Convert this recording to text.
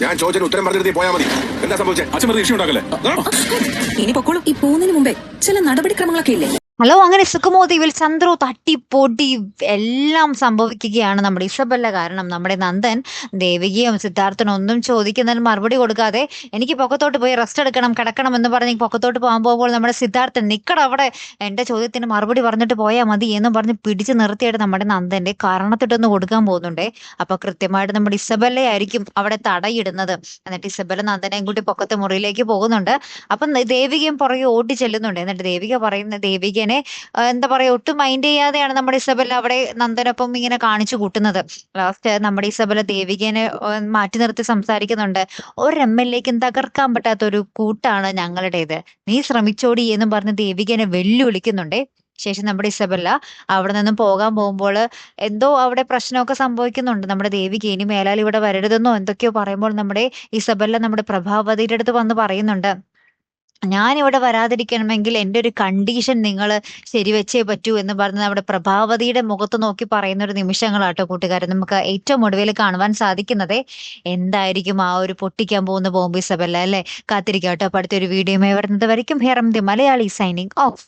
ഞാൻ ചോദിച്ചതിന് ഉത്തരം പറഞ്ഞിട്ട് പോയാൽ മതി. എന്താ സംഭവിച്ചത്? അച്ഛൻ വെറുതെ ഇഷ്യൂ ഉണ്ടാക്കല്ലേ? ഇനി പൊക്കോളൂ. ഈ പോകുന്നതിന് മുമ്പേ ചില നടപടിക്രമങ്ങളൊക്കെ ഇല്ലേ? ഹലോ, അങ്ങനെ സുഖമോ ദ്വീപിൽ ചന്ദ്രു തട്ടിപ്പൊട്ടി എല്ലാം സംഭവിക്കുകയാണ് നമ്മുടെ ഇസബല്ല കാരണം. നമ്മുടെ നന്ദൻ ദേവികയും സിദ്ധാർത്ഥനും ഒന്നും ചോദിക്കുന്നതിന് മറുപടി കൊടുക്കാതെ എനിക്ക് പൊക്കത്തോട്ട് പോയി റെസ്റ്റ് എടുക്കണം, കിടക്കണം എന്ന് പറഞ്ഞ് പൊക്കത്തോട്ട് പോകാൻ പോകുമ്പോൾ നമ്മുടെ സിദ്ധാർത്ഥൻ നിക്കട അവിടെ, എന്റെ ചോദ്യത്തിന് മറുപടി പറഞ്ഞിട്ട് പോയാൽ മതി എന്ന് പറഞ്ഞ് പിടിച്ച് നിർത്തിയിട്ട് നമ്മുടെ നന്ദന്റെ കരണത്തിട്ടൊന്ന് കൊടുക്കാൻ പോകുന്നുണ്ടേ. അപ്പൊ കൃത്യമായിട്ട് നമ്മുടെ ഇസബല്ലയായിരിക്കും അവിടെ തടയിടുന്നത്. എന്നിട്ട് ഇസബല്ല നന്ദനെയും കൂട്ടി പൊക്കത്തെ മുറിയിലേക്ക് പോകുന്നുണ്ട്. അപ്പം ദേവികയും പുറകെ ഓടി ചെല്ലുന്നുണ്ട്. എന്നിട്ട് ദേവികനെ എന്താ പറയാ, ഒട്ടും മൈൻഡ് ചെയ്യാതെയാണ് നമ്മുടെ ഇസബല്ല അവിടെ നന്ദനൊപ്പം ഇങ്ങനെ കാണിച്ചു കൂട്ടുന്നത്. ലാസ്റ്റ് നമ്മുടെ ഇസബല്ല ദേവികനെ മാറ്റി നിർത്തി സംസാരിക്കുന്നുണ്ട്. ഒരു MLAക്കും തകർക്കാൻ പറ്റാത്ത ഒരു കൂട്ടാണ് ഞങ്ങളുടേത്, നീ ശ്രമിച്ചോടി എന്നും പറഞ്ഞ് ദേവികനെ വെല്ലുവിളിക്കുന്നുണ്ടേ. ശേഷം നമ്മുടെ ഇസബല്ല അവിടെ നിന്നും പോകാൻ പോകുമ്പോൾ എന്തോ അവിടെ പ്രശ്നമൊക്കെ സംഭവിക്കുന്നുണ്ട്. നമ്മുടെ ദേവിക ഇനി മേലാൽ ഇവിടെ വരരുതെന്നോ എന്തൊക്കെയോ പറയുമ്പോൾ നമ്മുടെ ഇസബല്ല നമ്മുടെ പ്രഭാവതിയുടെ അടുത്ത് വന്ന് പറയുന്നുണ്ട്, ഞാനിവിടെ വരാതിരിക്കണമെങ്കിൽ എൻ്റെ ഒരു കണ്ടീഷൻ നിങ്ങൾ ശരിവെച്ചേ പറ്റൂ എന്ന് പറഞ്ഞ് നമ്മുടെ പ്രഭാവതിയുടെ മുഖത്ത് നോക്കി പറയുന്ന ഒരു നിമിഷങ്ങളാട്ടോ കൂട്ടുകാരെ നമുക്ക് ഏറ്റവും ഒടുവിൽ കാണുവാൻ സാധിക്കുന്നത്. എന്തായിരിക്കും ആ ഒരു പൊട്ടിക്കാൻ പോകുന്ന ബോംബെ ഇസബല്ല അല്ലേ? കാത്തിരിക്കാട്ടോ. അപ്പൊ അടുത്തൊരു വീഡിയോയുമായി വരുന്നത് വരയ്ക്കും ഹെറം ദി മലയാളി സൈനിങ് ഓഫ്.